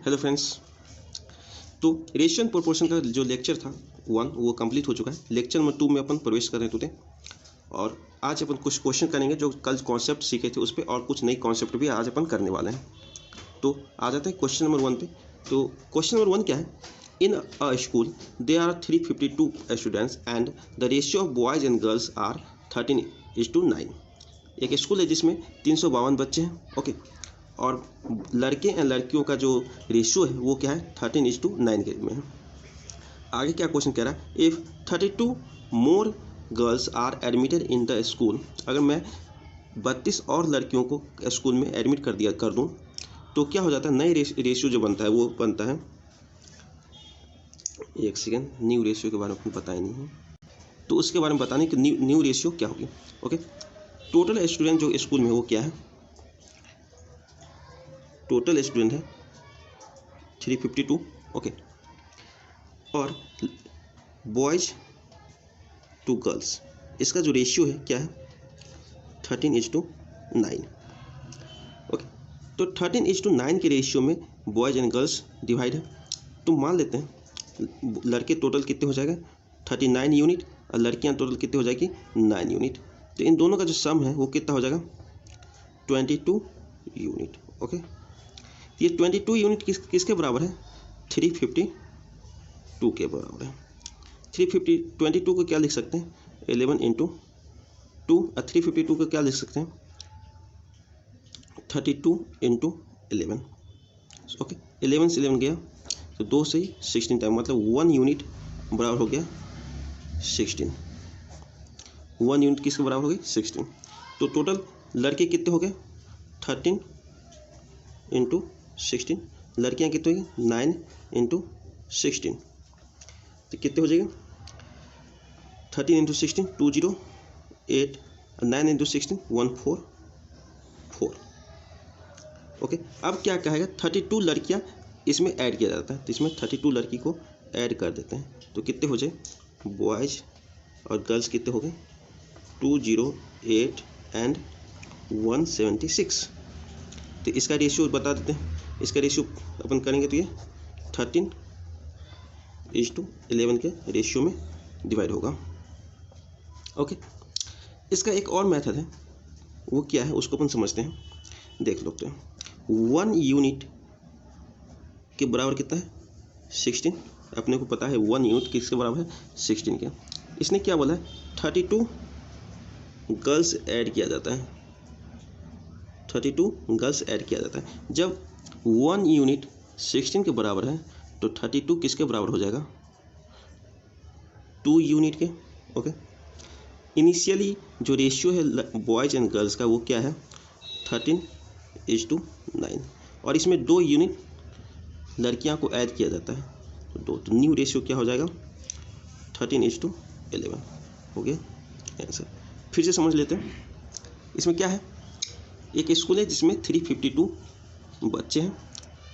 Hello friends. तो ratio and proportion का जो लेक्चर था 1 वो कंप्लीट हो चुका है। लेक्चर नंबर 2 में अपन प्रवेश कर रहे हैं टुडे, और आज अपन कुछ क्वेश्चन करेंगे जो कल कॉन्सेप्ट सीखे थे उस पर, और कुछ नई कॉन्सेप्ट भी आज अपन करने वाले हैं। तो आ जाते हैं क्वेश्चन नंबर 1 पे। तो क्वेश्चन नंबर 1 क्या है? In a school they are 352 students and the ratio of boys and girls are 13:9। एक स्कूल है जिसमें 352 बच्चे हैं, ओके, और लड़के एंड लड़कियों का जो रेशियो है वो क्या है? 13:9 के में है। आगे क्या क्वेश्चन कह रहा है? If 32 more girls are admitted in the school, अगर मैं 32 और लड़कियों को स्कूल में एडमिट कर दूं तो क्या हो जाता है? नई रेशियो जो बनता है वो बनता है, एक सेकेंड, न्यू रेशियो के बारे में पता ही नहीं है, तो उसके बारे में बताने कि न्यू रेशियो क्या होगी। ओके, टोटल स्टूडेंट जो स्कूल में वो क्या है? टोटल स्टूडेंट है 352, ओके, और बॉयज़ टू गर्ल्स, इसका जो रेशियो है क्या है? 13:9, ओके। तो 13:9 के रेशियो में बॉयज़ एंड गर्ल्स डिवाइड है। तो मान लेते हैं लड़के टोटल कितने हो जाएगा? 39 यूनिट, और लड़कियां टोटल कितने हो जाएगी? 9 यूनिट। तो इन दोनों का जो सम है वो कितना हो जाएगा? 22 यूनिट, ओके। ये 22 यूनिट किसके बराबर है? 352 के बराबर है। 22 को क्या लिख सकते हैं? 11 × 2, और 352 को क्या लिख सकते हैं? 32 × 11, ओके। 11 से 11 गया तो 2 से 16 टाइम, मतलब 1 यूनिट बराबर हो गया 16। 1 यूनिट किसके बराबर हो गई? 16। तो टोटल लड़के कितने हो गए? 13 × 16, लड़कियां कितनी होगी? 9 × 16, तो कितने हो जाएगा? 13 × 16 208, 9 × 16 144, ओके। अब क्या कहेगा? 32 लड़कियां इसमें ऐड किया जाता है, तो इसमें 32 लड़की को ऐड कर देते हैं, तो कितने हो जाए? बॉयज़ और गर्ल्स कितने हो गए? 208 एंड 176। तो इसका रेशियो बता देते हैं। इसका रेशियो अपन करेंगे तो ये 13:11 के रेशियो में डिवाइड होगा, ओके। इसका एक और मेथड है, वो क्या है उसको अपन समझते हैं, देख लेते हैं। 1 यूनिट के बराबर कितना है? 16। अपने को पता है 1 यूनिट किसके बराबर है? 16 के। इसने क्या बोला है? 32 गर्ल्स ऐड किया जाता है, 32 गर्ल्स ऐड किया जाता है। जब 1 यूनिट 16 के बराबर है तो 32 किसके बराबर हो जाएगा? 2 यूनिट के, ओके। इनिशियली जो रेशियो है बॉयज़ एंड गर्ल्स का वो क्या है? 13:9, और इसमें 2 यूनिट लड़कियां को ऐड किया जाता है, तो न्यू रेशियो क्या हो जाएगा? 13:11 हो गया आंसर। फिर से समझ लेते हैं। इसमें क्या है? एक स्कूल है जिसमें 352 बच्चे हैं,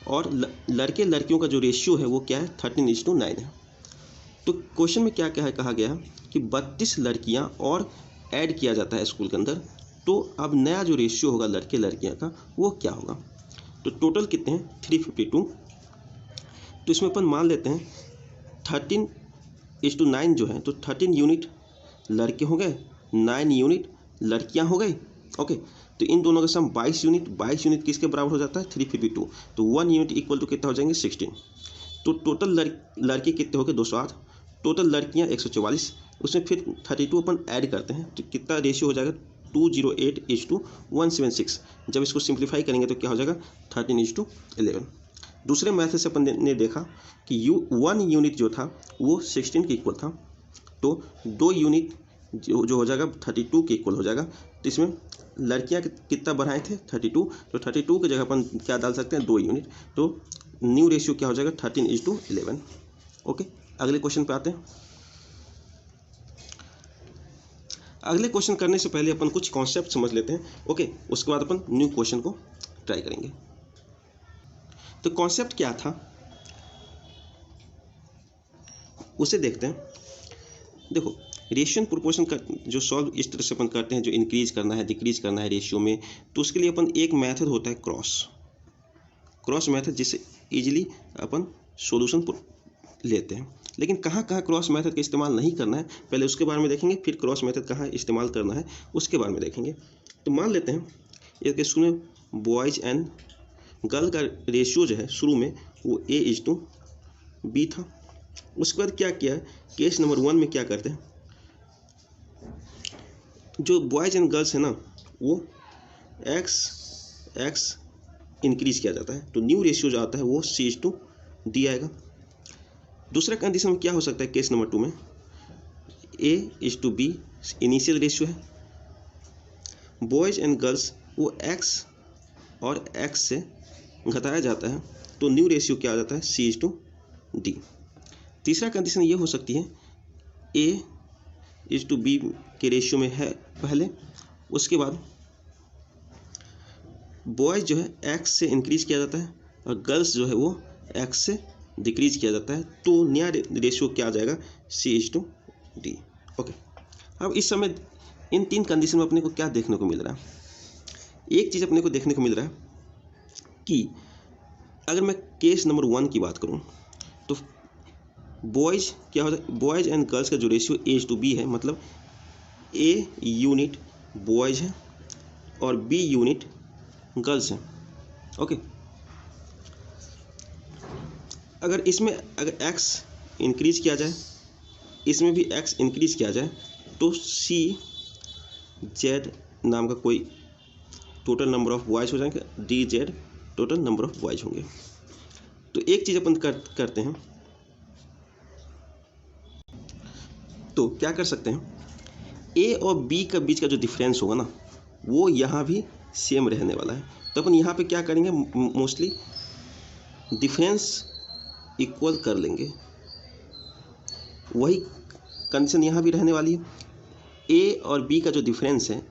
और लड़के लड़कियों का जो रेशियो है वो क्या है? 13:9 है। तो क्वेश्चन में क्या क्या है? कहा गया कि 32 लड़कियां और ऐड किया जाता है स्कूल के अंदर, तो अब नया जो रेशियो होगा लड़के लड़कियां का वो क्या होगा? तो टोटल कितने हैं? 352। तो इसमें अपन मान लेते हैं 13:9 जो है, तो 13 यूनिट लड़के हो गए, 9 यूनिट लड़कियां हो गई, ओके। तो इन दोनों का सम 22 यूनिट। 22 यूनिट किसके बराबर हो जाता है? 352। तो 1 यूनिट इक्वल टू कितना हो जाएंगे? 16। तो टोटल लड़के कितने हो गए? 208। टोटल लड़कियां 144, उसमें फिर 32 अपन ऐड करते हैं, तो कितना रेशियो हो जाएगा? 208:176। जब इसको सिंप्लीफाई करेंगे तो क्या हो जाएगा? 13:11। दूसरे मेथड से अपन ने देखा कि 1 यूनिट जो था वो 16 के इक्वल था, तो 2 यूनिट जो हो जाएगा 32 के इक्वल हो जाएगा। तो इसमें लड़कियां कितना बढ़ाए थे? 32, तो 32 की जगह अपन क्या डाल सकते हैं? 2 यूनिट। तो न्यू रेशियो क्या हो जाएगा? 13:11, ओके। अगले क्वेश्चन पे आते हैं। अगले क्वेश्चन करने से पहले अपन कुछ कॉन्सेप्ट समझ लेते हैं, ओके। उसके बाद अपन न्यू क्वेश्चन को ट्राई करेंगे। तो कॉन्सेप्ट क्या था उसे देखते हैं। देखो, रेशियो एंड प्रोपोर्शन का जो सॉल्व इस तरह से अपन करते हैं, जो इंक्रीज करना है डिक्रीज करना है रेशियो में, तो उसके लिए अपन एक मेथड होता है क्रॉस मेथड, जिसे ईजिली अपन सॉल्यूशन लेते हैं। लेकिन कहाँ कहाँ क्रॉस मेथड का इस्तेमाल नहीं करना है पहले उसके बारे में देखेंगे, फिर क्रॉस मेथड कहाँ इस्तेमाल करना है उसके बारे में देखेंगे। तो मान लेते हैं एक केस में बॉयज़ एंड गर्ल का रेशियो जो है शुरू में वो A:B था। उसके बाद क्या किया, केस नंबर 1 में क्या करते हैं, जो बॉयज़ एंड गर्ल्स है ना वो x इंक्रीज किया जाता है, तो न्यू रेशियो जो आता है वो C:D आएगा। दूसरा कंडीशन में क्या हो सकता है, केस नंबर 2 में A:B इनिशियल रेशियो है, बॉयज़ एंड गर्ल्स वो x और x से घटाया जाता है, तो न्यू रेशियो क्या आ जाता है C:D। तीसरा कंडीशन ये हो सकती है A:B के रेशियो में है पहले, उसके बाद बॉयज़ जो है x से इंक्रीज किया जाता है और गर्ल्स जो है वो x से डिक्रीज किया जाता है, तो नया रेशियो क्या आ जाएगा C:D। ओके, अब इस समय इन 3 कंडीशन में अपने को क्या देखने को मिल रहा है, एक चीज़ अपने को देखने को मिल रहा है कि अगर मैं केस नंबर 1 की बात करूं तो बॉयज़ क्या होता है, बॉयज़ एंड गर्ल्स का जो रेशियो A:B है, मतलब A यूनिट बॉयज़ है और B यूनिट गर्ल्स है। ओके, अगर इसमें अगर x इंक्रीज किया जाए, इसमें भी x इंक्रीज किया जाए, तो CZ नाम का कोई टोटल नंबर ऑफ बॉयज़ हो जाएंगे, DZ total number of boys होंगे। तो एक चीज़ अपन करते हैं, तो क्या कर सकते हैं, A और B का बीच का जो डिफरेंस होगा ना वो यहाँ भी सेम रहने वाला है, तो अपन यहाँ पे क्या करेंगे, मोस्टली डिफरेंस इक्वल कर लेंगे, वही कंडीशन यहाँ भी रहने वाली है। A और B का जो डिफरेंस है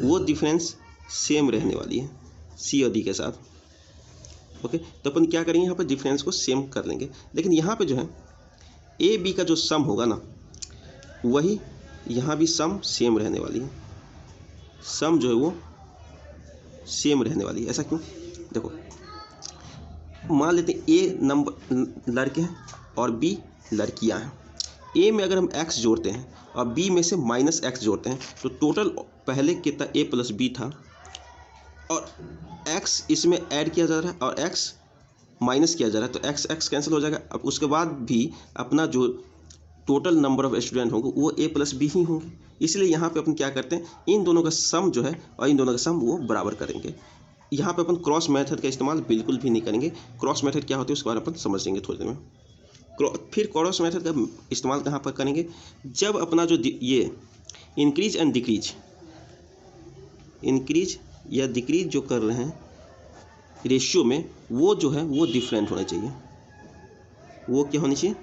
वो डिफरेंस सेम रहने वाली है C और D के साथ। ओके, तो अपन क्या करेंगे, यहाँ पर डिफरेंस को सेम कर लेंगे, लेकिन यहाँ पे जो है A B का जो सम होगा ना वही यहाँ भी सम सेम रहने वाली है, सम जो है वो सेम रहने वाली है। ऐसा क्यों, देखो मान लेते हैं A नंबर लड़के हैं और B लड़कियां हैं। A में अगर हम x जोड़ते हैं और B में से -x जोड़ते हैं तो टोटल पहले कितना A + B था और x इसमें ऐड किया जा रहा है और x माइनस किया जा रहा है, तो x x कैंसिल हो जाएगा। अब उसके बाद भी अपना जो टोटल नंबर ऑफ स्टूडेंट होंगे वो A + B ही होंगे, इसलिए यहाँ पे अपन क्या करते हैं, इन दोनों का सम जो है और इन दोनों का सम वो बराबर करेंगे। यहाँ पे अपन क्रॉस मेथड का इस्तेमाल बिल्कुल भी नहीं करेंगे। क्रॉस मेथड क्या होती है उसके बारे में अपन समझेंगे थोड़ी देर में। फिर क्रॉस मेथड का इस्तेमाल कहाँ पर करेंगे, जब अपना जो ये इंक्रीज एंड डिक्रीज, इंक्रीज या डिक्रीज जो कर रहे हैं रेशियो में वो जो है वो डिफरेंट होना चाहिए, वो क्या होनी चाहिए,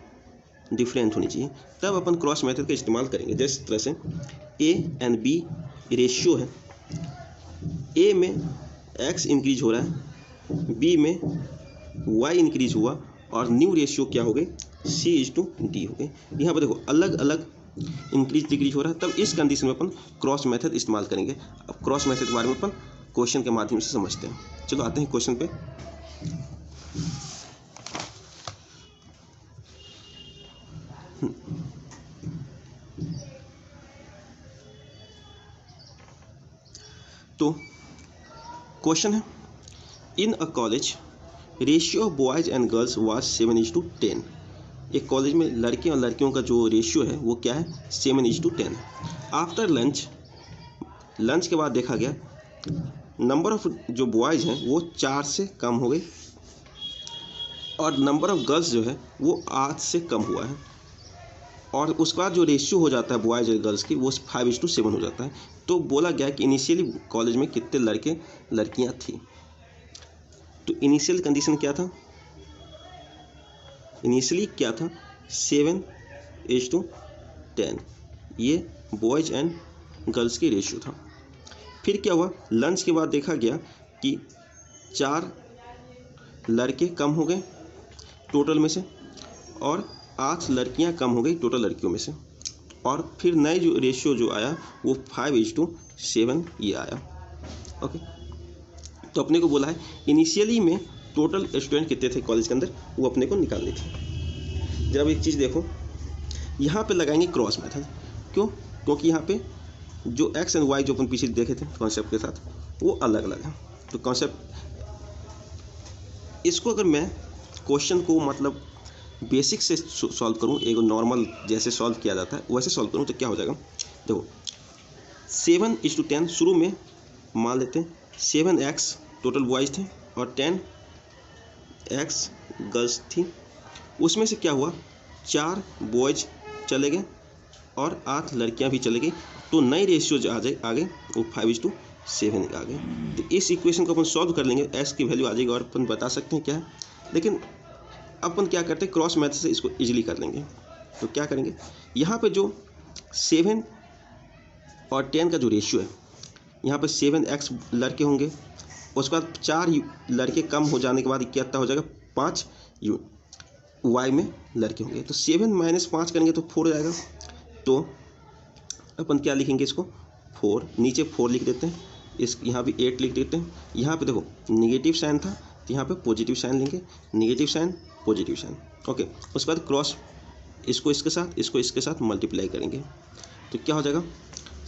डिफरेंट होनी चाहिए, तब अपन क्रॉस मेथड का इस्तेमाल करेंगे। जिस तरह से A एंड B रेशियो है, A में x इंक्रीज हो रहा है, B में y इंक्रीज हुआ और न्यू रेशियो क्या हो गई C:D हो गई। यहाँ पर देखो अलग अलग इंक्रीज डिक्रीज हो रहा है, तब इस कंडीशन में अपन क्रॉस मेथड इस्तेमाल करेंगे। अब क्रॉस मेथड के बारे में अपन क्वेश्चन के माध्यम से समझते हैं। चलो आते हैं क्वेश्चन पे। तो क्वेश्चन है, in a college ratio of boys and girls was 7:10। एक कॉलेज में लड़के और लड़कियों का जो रेशियो है वो क्या है 7:10। आफ्टर लंच, लंच के बाद देखा गया नंबर ऑफ जो बॉयज़ हैं वो 4 से कम हो गए और नंबर ऑफ गर्ल्स जो है वो 8 से कम हुआ है, और उसके बाद जो रेशियो हो जाता है बॉयज़ और गर्ल्स की वो 5:7 हो जाता है। तो बोला गया कि इनिशियली कॉलेज में कितने लड़के लड़कियां थी, तो इनिशियल कंडीशन क्या था, इनिशियली क्या था 7:10, ये बॉयज़ एंड गर्ल्स की रेशियो था। फिर क्या हुआ, लंच के बाद देखा गया कि 4 लड़के कम हो गए टोटल में से और 8 लड़कियां कम हो गई टोटल लड़कियों में से, और फिर नए जो रेशियो जो आया वो 5:7 ये आया। ओके, तो अपने को बोला है इनिशियली में टोटल स्टूडेंट कितने थे कॉलेज के अंदर, वो अपने को निकालनी थी। जब एक चीज़ देखो, यहाँ पे लगाएंगे क्रॉस मेथड। क्यों? क्योंकि यहाँ पे जो एक्स एंड वाई जो अपन पीछे देखे थे कॉन्सेप्ट के साथ, वो अलग अलग है। तो कॉन्सेप्ट इसको अगर मैं क्वेश्चन को मतलब बेसिक से सॉल्व करूँ, एक नॉर्मल जैसे सॉल्व किया जाता है वैसे सॉल्व करूँ, तो क्या हो जाएगा? देखो 7:10 शुरू में मान लेते हैं 7x टोटल बॉयज़ थे और 10x गर्ल्स थी। उसमें से क्या हुआ, 4 बॉयज़ चले गए और 8 लड़कियां भी चले गई। तो नई रेशियो जो आ गए वो 5:7 आ गए। तो इस इक्वेशन को अपन सॉल्व कर लेंगे, x की वैल्यू आ जाएगी और अपन बता सकते हैं क्या है। लेकिन अपन क्या करते हैं, क्रॉस मैथड से इसको इजीली कर लेंगे। तो क्या करेंगे, यहाँ पे जो 7 और 10 का जो रेशियो है, यहाँ पे 7x लड़के होंगे, उसके बाद 4 लड़के कम हो जाने के बाद कितना हो जाएगा, 5 वाई में लड़के होंगे। तो 7 - 5 करेंगे तो 4 हो जाएगा। तो अपन क्या लिखेंगे, इसको 4, नीचे 4 लिख देते हैं, इस यहाँ भी 8 लिख देते हैं। यहाँ पे देखो निगेटिव साइन था तो यहाँ पे पॉजिटिव साइन लेंगे, negative sign positive sign. Okay, उसके बाद क्रॉस इसको इसके साथ, इसको इसके साथ मल्टीप्लाई करेंगे तो क्या हो जाएगा,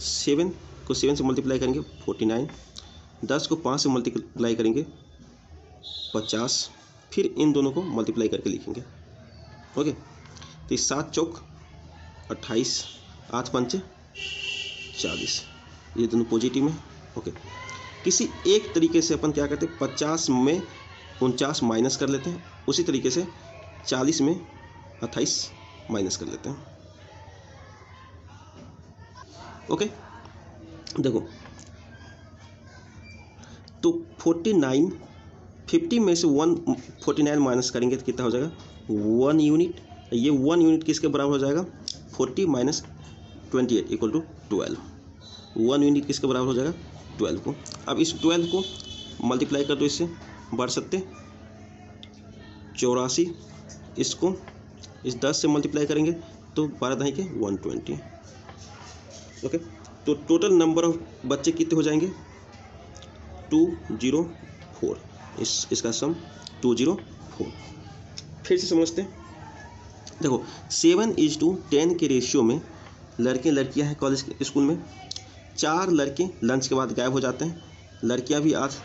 7 को 7 से मल्टीप्लाई करेंगे 49, 10 को 5 से मल्टीप्लाई करेंगे 50, फिर इन दोनों को मल्टीप्लाई करके लिखेंगे। ओके, तो 7 चौक 28, 8 पंचे 40, ये दोनों पॉजिटिव में। ओके, किसी एक तरीके से अपन क्या करते हैं, 50 में 49 माइनस कर लेते हैं, उसी तरीके से 40 में 28 माइनस कर लेते हैं। ओके, देखो तो 49, 50 में से 149 माइनस करेंगे तो कितना हो जाएगा, 1 यूनिट। ये 1 यूनिट किसके बराबर हो जाएगा, 40 - 28 = 12। 1 यूनिट किसके बराबर हो जाएगा, 12 को। अब इस 12 को मल्टीप्लाई कर दो, इससे बढ़ सकते 84, इसको इस 10 से मल्टीप्लाई करेंगे तो 12 × 2 = 120। ओके, तो टोटल नंबर ऑफ बच्चे कितने हो जाएंगे, 204। इसका सम 204। फिर से समझते हैं, देखो 7:10 के रेशियो में लड़के लड़कियां हैं कॉलेज स्कूल में, 4 लड़के लंच के बाद गायब हो जाते हैं, लड़कियां भी आज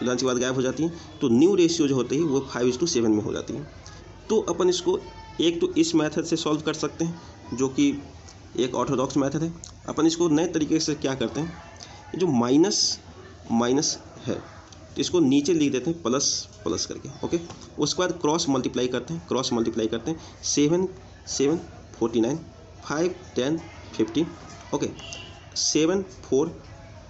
लंच के बाद गायब हो जाती हैं। तो न्यू रेशियो जो होती है वो 5:7 में हो जाती है। तो अपन इसको एक तो इस मेथड से सॉल्व कर सकते हैं जो कि एक ऑर्थोडॉक्स मेथड है। अपन इसको नए तरीके से क्या करते हैं, जो माइनस है तो इसको नीचे लिख देते हैं प्लस प्लस करके। ओके, उसके बाद क्रॉस मल्टीप्लाई करते हैं, 7 7 49, 5 10 50। ओके, 7 4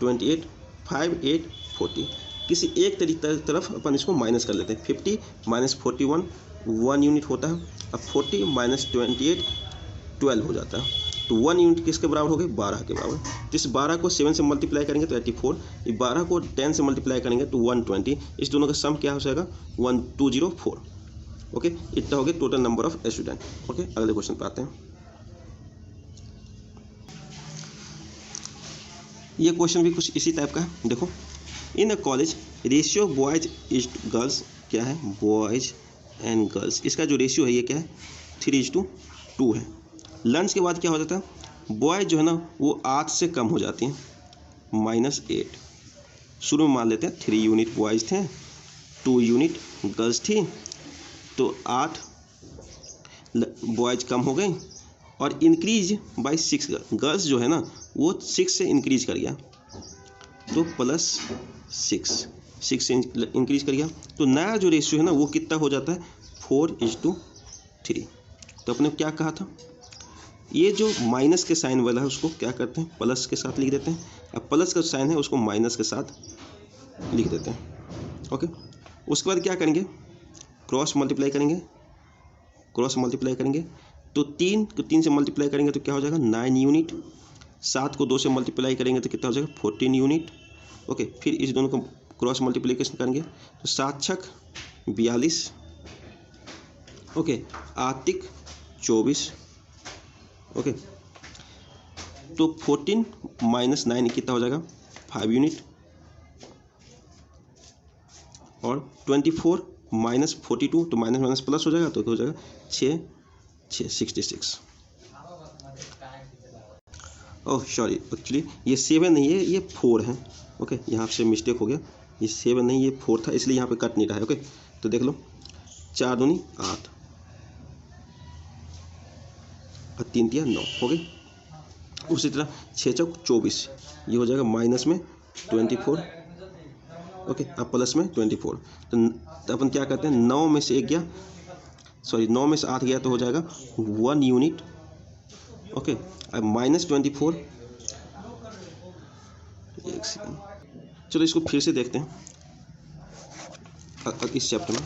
28, 5 8 40। किसी एक तरफ अपन इसको माइनस कर लेते हैं। 50 - 41 1 यूनिट होता है। अब 40 - 28 12 हो जाता है। तो 1 यूनिट किसके बराबर हो गए, 12 के बराबर। तो इस 12 को 7 से मल्टीप्लाई करेंगे तो 84, इस 12 को 10 से मल्टीप्लाई करेंगे तो 120। इस दोनों का सम क्या हो जाएगा, 1204। ओके, इतना हो गया total number of student. Okay, अगले क्वेश्चन पे आते हैं। ये क्वेश्चन भी कुछ इसी टाइप का है। देखो, in a college ratio boys is girls क्या है, बॉयज एंड गर्ल्स, इसका जो रेशियो है ये क्या है, 3:2 है। लंच के बाद क्या हो जाता है, बॉयज जो है ना वो 8 से कम हो जाती हैं, -8। शुरू में मान लेते हैं 3 यूनिट बॉयज थे, 2 यूनिट गर्ल्स थी, तो 8 बॉयज कम हो गए और इंक्रीज बाय 6 गर्ल्स जो है ना वो 6 से इंक्रीज कर गया, तो +6 से इंक्रीज कर गया। तो नया जो रेशियो है ना वो कितना हो जाता है, 4:3। तो अपने क्या कहा था, ये जो माइनस के साइन वाला है उसको क्या करते हैं, प्लस के साथ लिख देते हैं। अब प्लस का साइन है उसको माइनस के साथ लिख देते हैं। ओके, उसके बाद क्या करेंगे, क्रॉस मल्टीप्लाई करेंगे तो 3 को 3 से मल्टीप्लाई करेंगे तो क्या हो जाएगा, 9 यूनिट। 7 को 2 से मल्टीप्लाई करेंगे तो कितना हो जाएगा, 14 यूनिट। ओके, फिर इस दोनों को क्रॉस मल्टीप्लिकेशन करेंगे तो 7 × 6 = 42। ओके, 8 × 24। ओके, तो 14 - 9 कितना हो जाएगा, 5 यूनिट। और 24 -42 तो माइनस माइनस प्लस हो जाएगा तो क्या हो जाएगा 6 6 66। ओह सॉरी, एक्चुअली ये 7 नहीं है, ये 4 है। ओके, यहाँ से मिस्टेक हो गया, ये 7 नहीं, ये 4 था, इसलिए यहाँ पे कट नहीं रहा है। ओके, तो देख लो 4 दूनी 8 और 3 तिया 9 हो गई। उसी तरह 6 चौक 24, ये हो जाएगा माइनस में 24। ओके, अब प्लस में 24। तो अपन क्या करते हैं, 9 में से 1 गया, सॉरी 9 में से 8 गया तो हो जाएगा 1 यूनिट। ओके, अब -24, एक सेकेंड, चलो इसको फिर से देखते हैं। इस चैप्टर में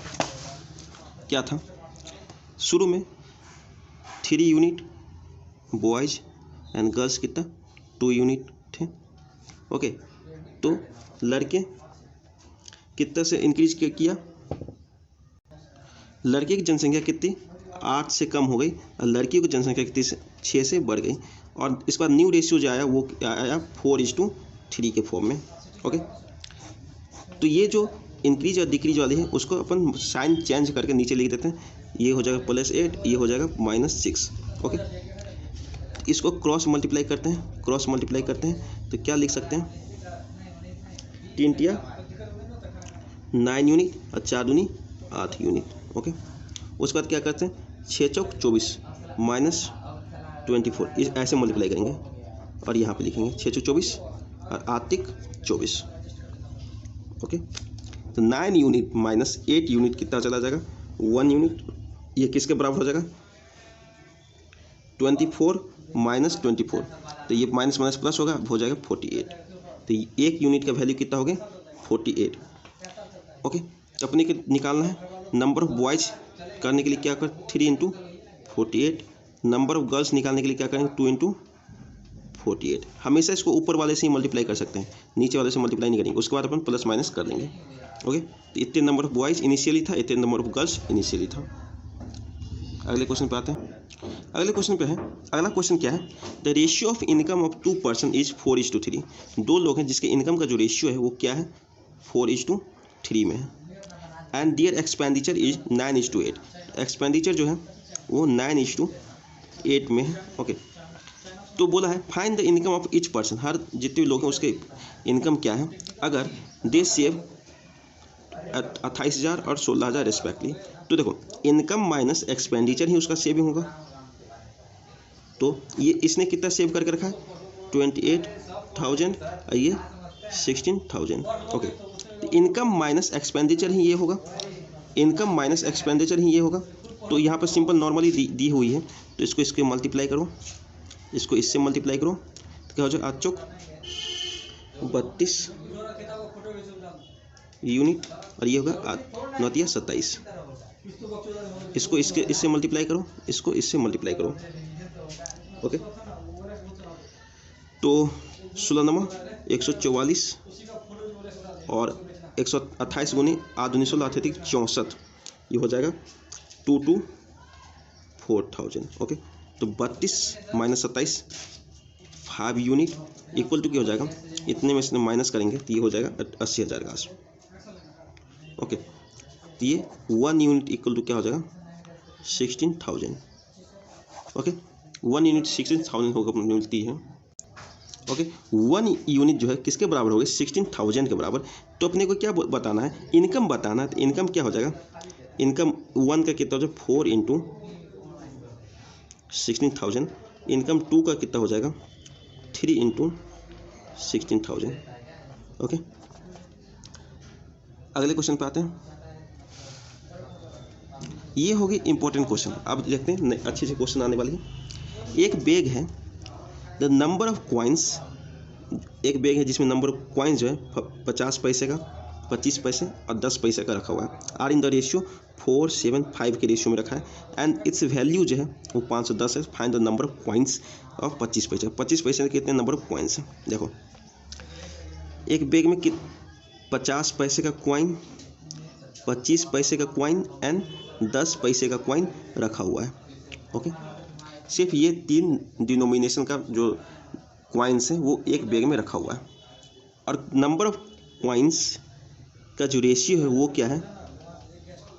क्या था, शुरू में 3 यूनिट बॉयज एंड गर्ल्स कितना 2 यूनिट थे। ओके, तो लड़के कितना से इंक्रीज किया, लड़के की जनसंख्या कितनी 8 से कम हो गई और लड़कियों की जनसंख्या कितनी 6 से बढ़ गई। और इसके बाद न्यू रेशियो जो आया वो आया 4:3 के फॉर्म में। ओके, तो ये जो इंक्रीज और डिक्रीज वाली है उसको अपन साइन चेंज करके नीचे लिख देते हैं, ये हो जाएगा +8, ये हो जाएगा -6। ओके, इसको क्रॉस मल्टीप्लाई करते हैं, तो क्या लिख सकते हैं, 3 तिया 9 यूनिट और 4 दूनी 8 यूनिट। ओके, उसके बाद क्या करते हैं, 6 चौक 24 -24, इस ऐसे मल्टीप्लाई करेंगे और यहाँ पे लिखेंगे 6 चौक 24 और 8 तिक 24। ओके, तो 9 यूनिट -8 यूनिट कितना चला जाएगा 1 यूनिट, ये किसके बराबर हो जाएगा 24 -24, तो ये माइनस माइनस प्लस होगा, हो जाएगा 48। तो 1 यूनिट का वैल्यू कितना हो गया 48। ओके, तो अपने को निकालना है नंबर ऑफ बॉयज करने के लिए क्या कर 3 × 48, नंबर ऑफ गर्ल्स निकालने के लिए क्या करेंगे 2 × 48। हमेशा इसको ऊपर वाले से ही मल्टीप्लाई कर सकते हैं, नीचे वाले से मल्टीप्लाई नहीं करेंगे, उसके बाद अपन प्लस माइनस कर लेंगे। ओके, तो इतने नंबर ऑफ बॉयज इनिशियली था, इतने नंबर ऑफ गर्ल्स इनिशियली था। अगले क्वेश्चन पे आते हैं। अगले क्वेश्चन पे है, अगला क्वेश्चन क्या है, the ratio of income of 2 person is 4:3। 2 लोग हैं जिसके इनकम का जो रेशियो है वो क्या है 4:3 में है। And their expenditure is 9:8। Expenditure जो है वो 9:8 में है। ओके, तो बोला है find the income of each person, हर जितने लोग हैं उसके इनकम क्या है अगर दे सेव 28,000 और 16,000 रिस्पेक्टली। तो देखो इनकम माइनस एक्सपेंडिचर ही उसका सेविंग होगा, तो ये इसने कितना सेव करके रखा है 28,000 और ये 16,000। ओके, तो इनकम माइनस एक्सपेंडिचर ही ये होगा, इनकम माइनस एक्सपेंडिचर ही ये होगा। तो यहाँ पर सिंपल नॉर्मली दी हुई है, तो इसको इसके मल्टीप्लाई करो, इसको इससे मल्टीप्लाई करो तो क्या हो जाएगा 8 चौक 32 यूनिट और ये होगा 9 तिया 27। इसको इससे मल्टीप्लाई करो, इसको इससे मल्टीप्लाई करो। ओके, तो 16 144 और 128 गुनी 8 दूनी 16 8 तिक 64, ये हो जाएगा 224,000। ओके, तो 32 - 27 5 यूनिट इक्वल टू क्या हो जाएगा, इतने में से माइनस करेंगे तो ये हो जाएगा 80,000 का आस। ओके, तो ये 1 यूनिट इक्वल टू क्या हो जाएगा 16,000। ओके, 1 यूनिट 16,000 होगा मिलती है। ओके, 1 यूनिट जो है किसके बराबर होगी 16,000 के बराबर। तो अपने को क्या बताना है, इनकम बताना है। तो इनकम क्या हो जाएगा, इनकम 1 का कितना हो जाएगा 4 × 16,000, इनकम 2 का कितना हो जाएगा 3 × 16,000। ओके, अगले क्वेश्चन पे आते हैं। ये होगी इंपॉर्टेंट क्वेश्चन। अब देखते हैं अच्छे से क्वेश्चन आने वाले हैं। एक बैग है, द नंबर ऑफ कॉइन्स, एक बैग है जिसमें नंबर ऑफ कॉइन्स जो है 50 पैसे का, 25 पैसे और 10 पैसे का रखा हुआ है। आर इन द रेशियो 4:7:5 के रेशियो में रखा है एंड इट्स वैल्यू जो है वो 510 है। Find the number of coins of 25 पैसे। 25 पैसे के कितने नंबर ऑफ कॉइन्स हैं। देखो एक बैग में 50 पैसे का कॉइन, 25 पैसे का कॉइन एंड 10 पैसे का कॉइन रखा हुआ है। ओके, सिर्फ ये 3 डिनोमिनेशन का जो कॉइन्स हैं वो एक बैग में रखा हुआ है और नंबर ऑफ कॉइन्स का जो रेशियो है वो क्या है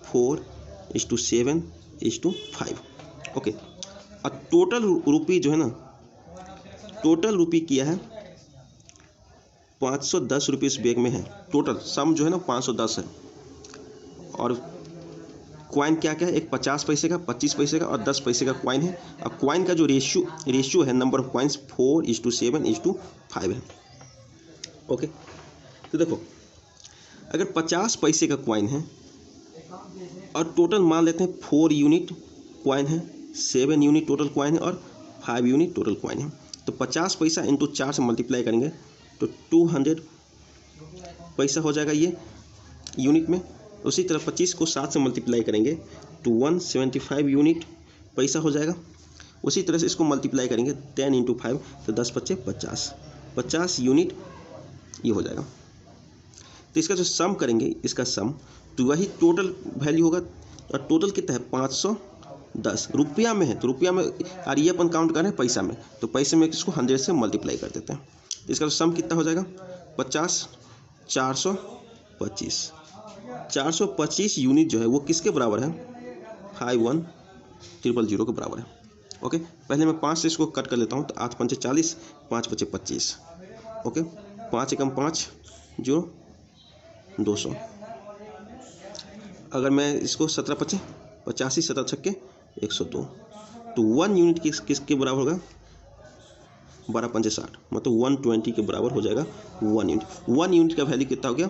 4:7:5। ओके, और टोटल रुपी जो है ना, टोटल रुपी किया है 510 रुपये इस बैग में है। टोटल सम जो है ना 510 है। और कॉइन क्या क्या है, एक 50 पैसे का, 25 पैसे का और 10 पैसे का कॉइन है। अब कॉइन का जो रेशियो है नंबर ऑफ कॉइन्स 4:7:5 है। ओके, तो देखो अगर 50 पैसे का कॉइन है और टोटल मान लेते हैं 4 यूनिट कॉइन है, 7 यूनिट टोटल कॉइन है और 5 यूनिट टोटल कॉइन है, तो 50 पैसा इंटू 4 से मल्टीप्लाई करेंगे तो 200 पैसा हो जाएगा ये यूनिट में। उसी तरह 25 को 7 से मल्टीप्लाई करेंगे तो 175 यूनिट पैसा हो जाएगा। उसी तरह से इसको मल्टीप्लाई करेंगे 10 × 5 तो 10 × 5 = 50 यूनिट ये हो जाएगा। तो इसका जो सम करेंगे, इसका सम तो वही टोटल वैल्यू होगा। और टोटल कितना है 510 रुपया में है, तो रुपया में, और ये अपन काउंट करें पैसा में, तो पैसे में इसको 100 से मल्टीप्लाई कर देते हैं। इसका जो सम कितना हो जाएगा 50 425 यूनिट जो है वो किसके बराबर है 51,000 के बराबर है। ओके, पहले मैं 5 से इसको कट कर लेता हूँ तो 8 × 5 = 40, 5 × 5 = 25। ओके, 5 × 5 = 200। अगर मैं इसको 17 × 5 = 85, 17 × 6 = 102, तो 1 यूनिट किसके बराबर होगा 12 × 5 = 60, मतलब 120 के बराबर हो जाएगा 1 यूनिट। 1 यूनिट का वैल्यू कितना हो गया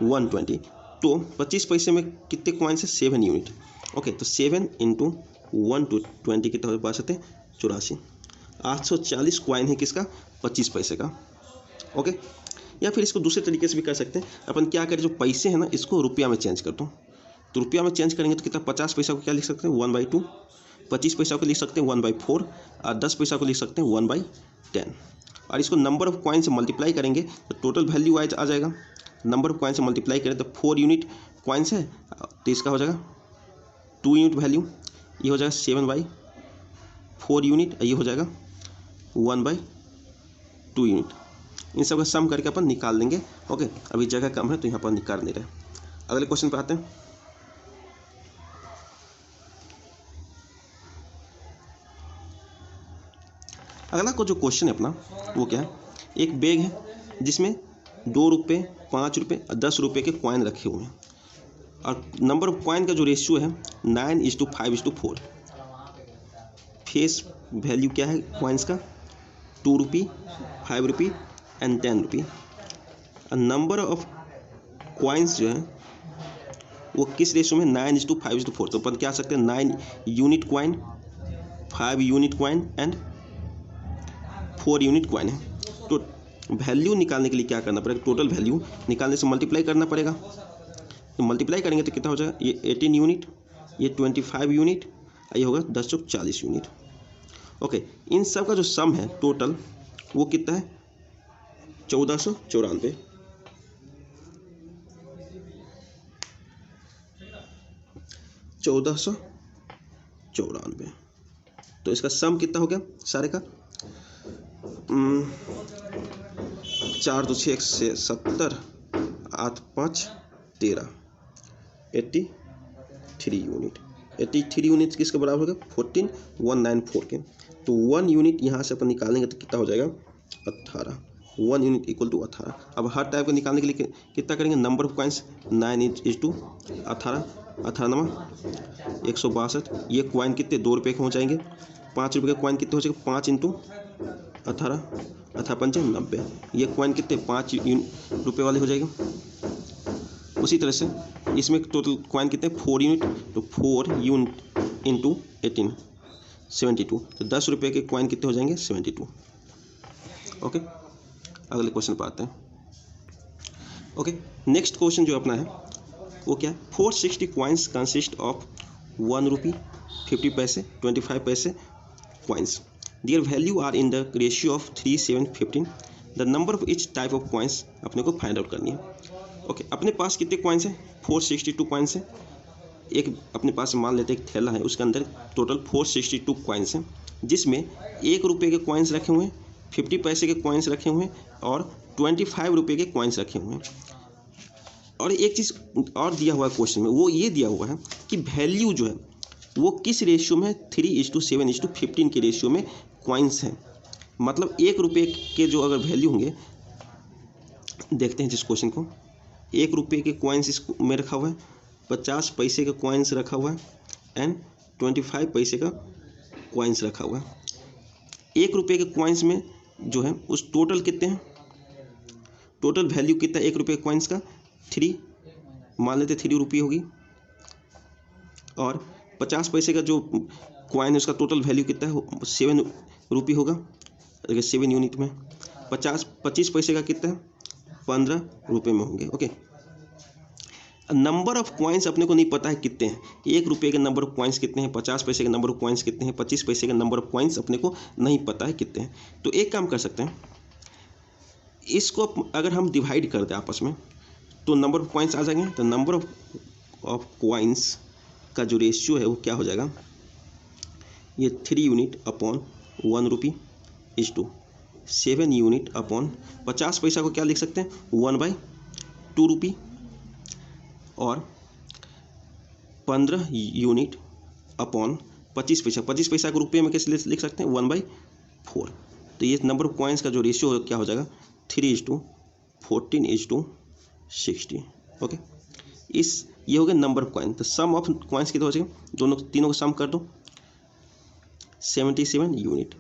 120। तो 25 पैसे में कितने कॉइन्स है 7 यूनिट। ओके, तो 7 × 120 कितना हो पास 84, 840 कॉइन है किसका 25 पैसे का। ओके, या फिर इसको दूसरे तरीके से भी कर सकते हैं। अपन क्या करें, जो पैसे हैं ना इसको रुपया में चेंज कर दो, तो रुपया में चेंज करेंगे तो कितना 50 पैसा को क्या लिख सकते हैं 1/2, 25 पैसा को लिख सकते हैं 1/4 और 10 पैसा को लिख सकते हैं 1/10। और इसको नंबर ऑफ कॉइन से मल्टीप्लाई करेंगे तो टोटल वैल्यू आ जाएगा। नंबर ऑफ कॉइन से मल्टीप्लाई करें तो 4 यूनिट कॉइन्स है तो इसका हो जाएगा 2 यूनिट वैल्यू, ये हो जाएगा 7/4 यूनिट, ये हो जाएगा 1/2 यूनिट। इन सब का सम करके अपन निकाल देंगे। ओके, अभी जगह कम है तो यहाँ पर निकाल नहीं रहे। अगले क्वेश्चन पर आते हैं। अगला को जो क्वेश्चन है अपना वो क्या है, एक बैग है जिसमें 2 रुपये, 5 रुपये और 10 रुपये के कॉइन रखे हुए हैं और नंबर ऑफ कॉइन का जो रेशियो है 9:5:4। फेस वैल्यू क्या है कॉइन्स का 2 रुपये, 5 रुपये एंड 10 रुपये। और नंबर ऑफ कॉइन्स जो है वो किस रेशियो में 9:5:4। तो अपन क्या सकते हैं 9 unit coin, 5 unit coin and 4 unit coin है। तो वैल्यू निकालने के लिए क्या करना पड़ेगा, टोटल वैल्यू निकालने से मल्टीप्लाई करना पड़ेगा। तो मल्टीप्लाई करेंगे तो कितना हो जाएगा, ये 18 यूनिट, ये 25 यूनिट, ये होगा 10 × 40 यूनिट। ओके, इन सब का जो सम है टोटल वो कितना है 1494। तो इसका सम कितना हो गया सारे का 4 × 2 = 6, 70, 8 × 5 = 13, 83 यूनिट। 83 यूनिट किसके बराबर होगा 14194 के। तो 1 यूनिट यहाँ से अपन निकालेंगे तो कितना हो जाएगा 18, 1 यूनिट = 18। अब हर टाइप को निकालने के लिए कितना करेंगे, नंबर ऑफ कॉइन्स 9:18, 18 × 162। ये कॉइन कितने 2 रुपये के हो जाएंगे। 5 रुपये के कॉइन कितने हो जाएंगे 5 × 18, 18 × 5 = 90। ये कॉइन कितने 5 रुपये वाले हो जाएंगे। उसी तरह से इसमें टोटल कॉइन कितने 4 यूनिट, तो 4 यूनिट × 18 72। तो 10 रुपये के कॉइन कितने हो जाएंगे 72। ओके, अगले क्वेश्चन पर आते हैं। ओके, नेक्स्ट क्वेश्चन जो अपना है वो क्या है, 460 कॉइन्स कंसिस्ट ऑफ 1 रुपी, 50 पैसे, 25 पैसे coins. Their value are in the ratio of 3:7:15. The number of each type of coins अपने को फाइंड आउट करनी है। ओके, अपने पास कितने कॉइन्स हैं 462 कॉइन्स हैं। एक अपने पास मान लेते हैं एक थैला है, उसके अंदर टोटल 462 कॉइन्स हैं, जिसमें 1 रुपये के कॉइन्स रखे हुए हैं, 50 पैसे के कॉइन्स रखे हुए हैं और 25 रुपये के कॉइन्स रखे हुए हैं। और एक चीज़ और दिया हुआ है क्वेश्चन में, वो ये दिया हुआ है कि वैल्यू जो है वो किस रेशियो में 3:7:15 के रेशियो में कॉइन्स हैं। मतलब 1 रुपये के जो अगर वैल्यू होंगे, देखते हैं जिस क्वेश्चन को, 1 रुपये के कॉइन्स इस में रखा हुआ है, 50 पैसे का कॉइन्स रखा हुआ है एंड 25 पैसे का कॉइन्स रखा हुआ है। 1 रुपये के कॉइन्स में जो है उस टोटल कितने हैं, टोटल वैल्यू कितना 1 रुपये कॉइन्स का 3 मान लेते 3 रुपये होगी, और 50 पैसे का जो कॉइन है उसका टोटल वैल्यू कितना है 7 रुपये होगा, अगर 7 यूनिट में 25 पैसे का कितना है 15 रुपये में होंगे। ओके, नंबर ऑफ कॉइन्स अपने को नहीं पता है कितने हैं, 1 रुपये के नंबर ऑफ कॉइन्स कितने हैं, 50 पैसे के नंबर ऑफ कॉइन्स कितने हैं, 25 पैसे के नंबर ऑफ कॉइन्स अपने को नहीं पता है कितने हैं। तो एक काम कर सकते हैं, इसको अगर हम डिवाइड कर दें आपस में तो नंबर ऑफ कॉइन्स आ जाएंगे। तो नंबर ऑफ कॉइन्स का जो रेशियो है वो क्या हो जाएगा, ये 3 unit upon 1 rupee is to 7 unit upon 50 पैसा को क्या लिख सकते हैं 1/2 रुपी, और 15 यूनिट अपॉन 25 पैसा, 25 पैसा को रुपये में कैसे लिख सकते हैं 1/4। तो ये नंबर ऑफ कॉइन्स का जो रेशियो क्या हो जाएगा 3:14:60। ओके, ये हो गया नंबर ऑफ कॉइन। तो सम ऑफ कॉइन्स कितना हो जाएगा, दोनों तीनों को सम कर दो 77 unit.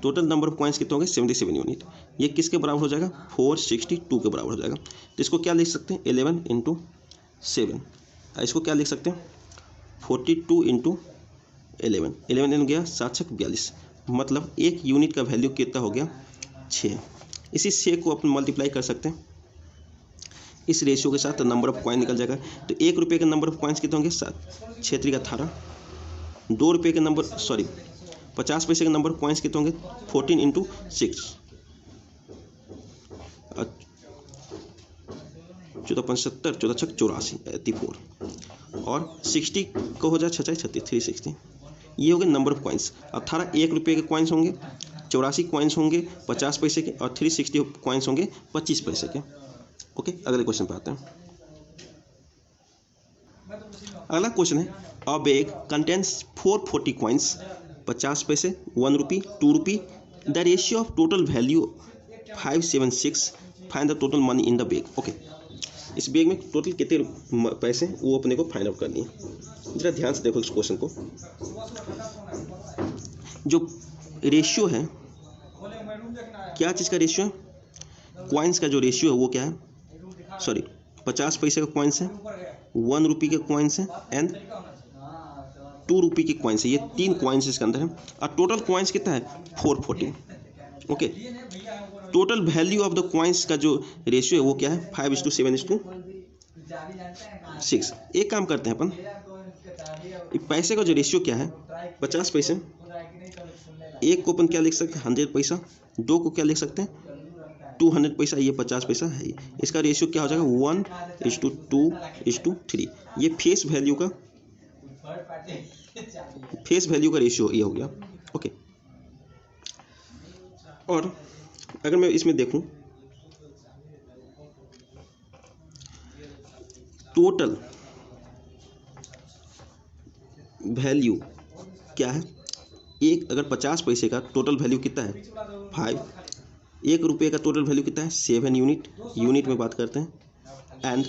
Total number of coins कितने होंगे 77 यूनिट। ये किसके बराबर हो जाएगा 462 के बराबर हो जाएगा। तो इसको क्या लिख सकते हैं 11 × 7, इसको क्या लिख सकते हैं 42 × 11, 11 गया 7×42, मतलब 1 यूनिट का वैल्यू कितना हो गया 6। इसी 6 को अपन मल्टीप्लाई कर सकते हैं इस रेशियो के साथ, तो नंबर ऑफ कॉइन निकल जाएगा। तो 1 रुपये के नंबर ऑफ कॉइन्स कितने होंगे 7, 6 × 18, 2 रुपये के नंबर 50 पैसे के नंबर ऑफ कॉइन्स कितने होंगे 14 × 6, 14×5 = 14×6 = 84, 84, और 60 को हो जाए 6×6 = 360। ये हो गए नंबर ऑफ कॉइन्स। 18 1 रुपये के कॉइन्स होंगे, 84 कॉइन्स होंगे 50 पैसे के, और 360 कॉइन्स होंगे 25 पैसे के। ओके, अगले क्वेश्चन पे आते हैं। अगला क्वेश्चन है, अ बैग कंटेन्स 440 कॉइन्स, 50 पैसे, 1 rupee, 2 rupee, the ratio of total value 576, find the total money in the bag. Okay, इस बैग में टोटल कितने पैसे वो अपने को फाइंड आउट करनी है। जरा ध्यान से देखो इस क्वेश्चन को। जो रेशियो है, क्या चीज़ का रेशियो है, कॉइन्स का जो रेशियो है वो क्या है, 50 पैसे का कॉइन्स है, 1 रुपी के कॉइन्स है एंड 2 रुपी के कॉइन्स है। ये 3 कॉइन्स इसके अंदर है, और टोटल कॉइन्स कितना है 440। Okay, total value of the coins का जो रेशियो है वो क्या है 5:7:6। एक काम करते हैं अपन, पैसे का जो रेशियो क्या है 50 पैसे, एक को अपन क्या लिख सकते हैं 100 पैसा, 2 को क्या लिख सकते हैं 200 पैसा, ये 50 पैसा है। इसका रेशियो क्या हो जाएगा 1:2:3। ये फेस वैल्यू का रेशियो ये हो गया। ओके, और अगर मैं इसमें देखूं टोटल वैल्यू क्या है, एक अगर 50 पैसे का टोटल वैल्यू कितना है 5, 1 रुपये का टोटल वैल्यू कितना है 7 यूनिट में बात करते हैं, एंड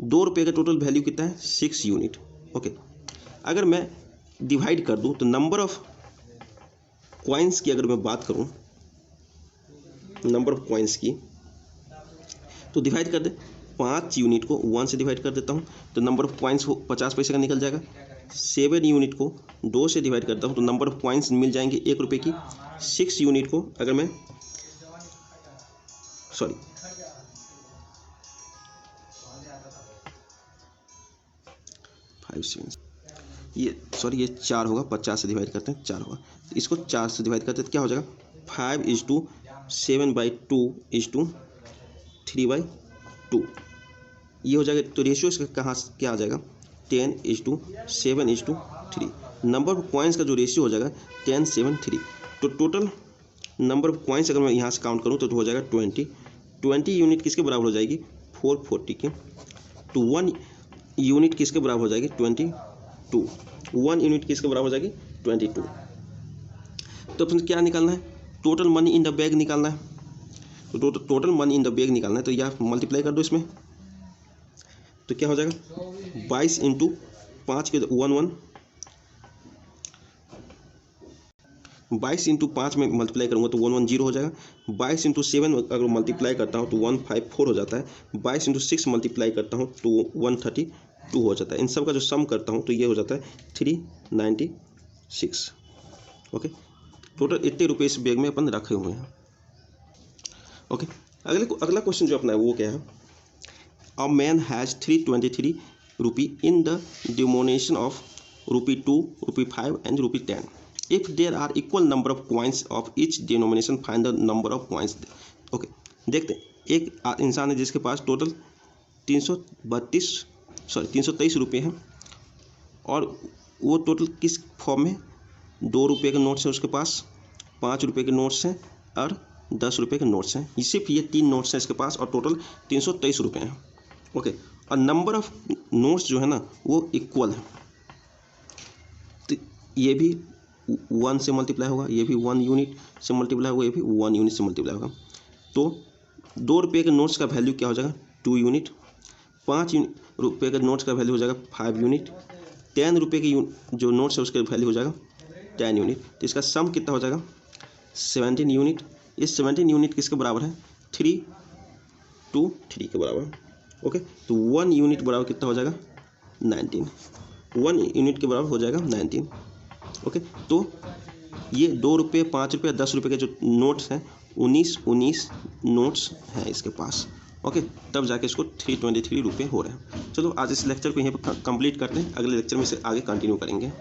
2 रुपये का टोटल वैल्यू कितना है 6 यूनिट। ओके, अगर मैं डिवाइड कर दूं तो नंबर ऑफ कॉइन्स की अगर मैं बात करूं, नंबर ऑफ कॉइन्स की, तो डिवाइड कर दे 5 यूनिट को 1 से डिवाइड कर देता हूं, तो नंबर ऑफ कॉइन्स 50 पैसे का निकल जाएगा। 7 यूनिट को 2 से डिवाइड करता हूं तो नंबर ऑफ कॉइन्स मिल जाएंगे 1 रुपये की। 6 यूनिट को अगर मैं ये 4 होगा, 50 से डिवाइड करते हैं 4 होगा, इसको 4 से डिवाइड करते हैं तो क्या हो जाएगा 5:7/2:3/2 ये हो जाएगा। तो रेशियो इसका कहाँ क्या आ जाएगा 10:7:3। नंबर ऑफ कॉइन्स का जो रेशियो हो जाएगा 10:7:3। तो टोटल नंबर ऑफ कॉइन्स अगर मैं यहाँ से काउंट करूँ तो हो जाएगा 20 यूनिट किसके बराबर हो जाएगी 440 के तो 1 यूनिट किसके बराबर हो जाएगी 22। 1 यूनिट किसके बराबर हो जाएगी 22। तो अपन क्या निकालना है, total money in the bag निकालना है। तो total money in the bag निकालना है, तो यह मल्टीप्लाई कर दो इसमें, तो क्या हो जाएगा 22 इंटू 5 के 11, 22 इंटू 5 में मल्टीप्लाई करूँगा तो 110 हो जाएगा। 22 इंटू 7 अगर मल्टीप्लाई करता हूँ तो 154 हो जाता है। 22 इंटू 6 मल्टीप्लाई करता हूँ तो 132 हो जाता है। इन सब का जो सम करता हूँ तो ये हो जाता है 396। ओके, टोटल इतने रुपये इस बैग में अपन रखे हुए हैं। ओके, अगला क्वेश्चन जो अपना है वो क्या है, a man has 323 rupee in the denomination of ₹2, ₹5 and ₹10. If there are equal number of coins of each denomination, find the number of coins. Okay, देखते हैं, एक इंसान है जिसके पास टोटल 323 रुपये हैं और वो टोटल किस फॉर्म में, 2 रुपये के नोट्स हैं उसके पास, 5 रुपये के नोट्स हैं और 10 रुपये के नोट्स हैं। सिर्फ ये 3 नोट्स हैं इसके पास और टोटल 323 रुपये हैं। ओके, और नंबर ऑफ नोट्स जो है ना वो इक्वल है, तो ये भी 1 से मल्टीप्लाई होगा, ये भी 1 यूनिट से मल्टीप्लाई होगा, ये भी 1 यूनिट से मल्टीप्लाई होगा। तो 2 रुपये के नोट्स का वैल्यू क्या हो जाएगा 2 यूनिट, 5 रुपये के नोट्स का वैल्यू हो जाएगा 5 यूनिट, 10 रुपये की जो नोट्स है उसका वैल्यू हो जाएगा 10 यूनिट। तो इसका सम कितना हो जाएगा 17 यूनिट। इस 17 यूनिट किसके बराबर है 3 to 3 के बराबर। ओके, तो 1 यूनिट बराबर कितना हो जाएगा 19, 1 यूनिट के बराबर हो जाएगा 19। ओके, तो ये 2 रुपये, 5 रुपये, 10 रुपये के जो नोट्स हैं 19 नोट्स हैं इसके पास। ओके, तब जाके इसको 323 रुपये हो रहे हैं। चलो आज इस लेक्चर को यहीं पर कंप्लीट करते हैं, अगले लेक्चर में इसे आगे कंटिन्यू करेंगे।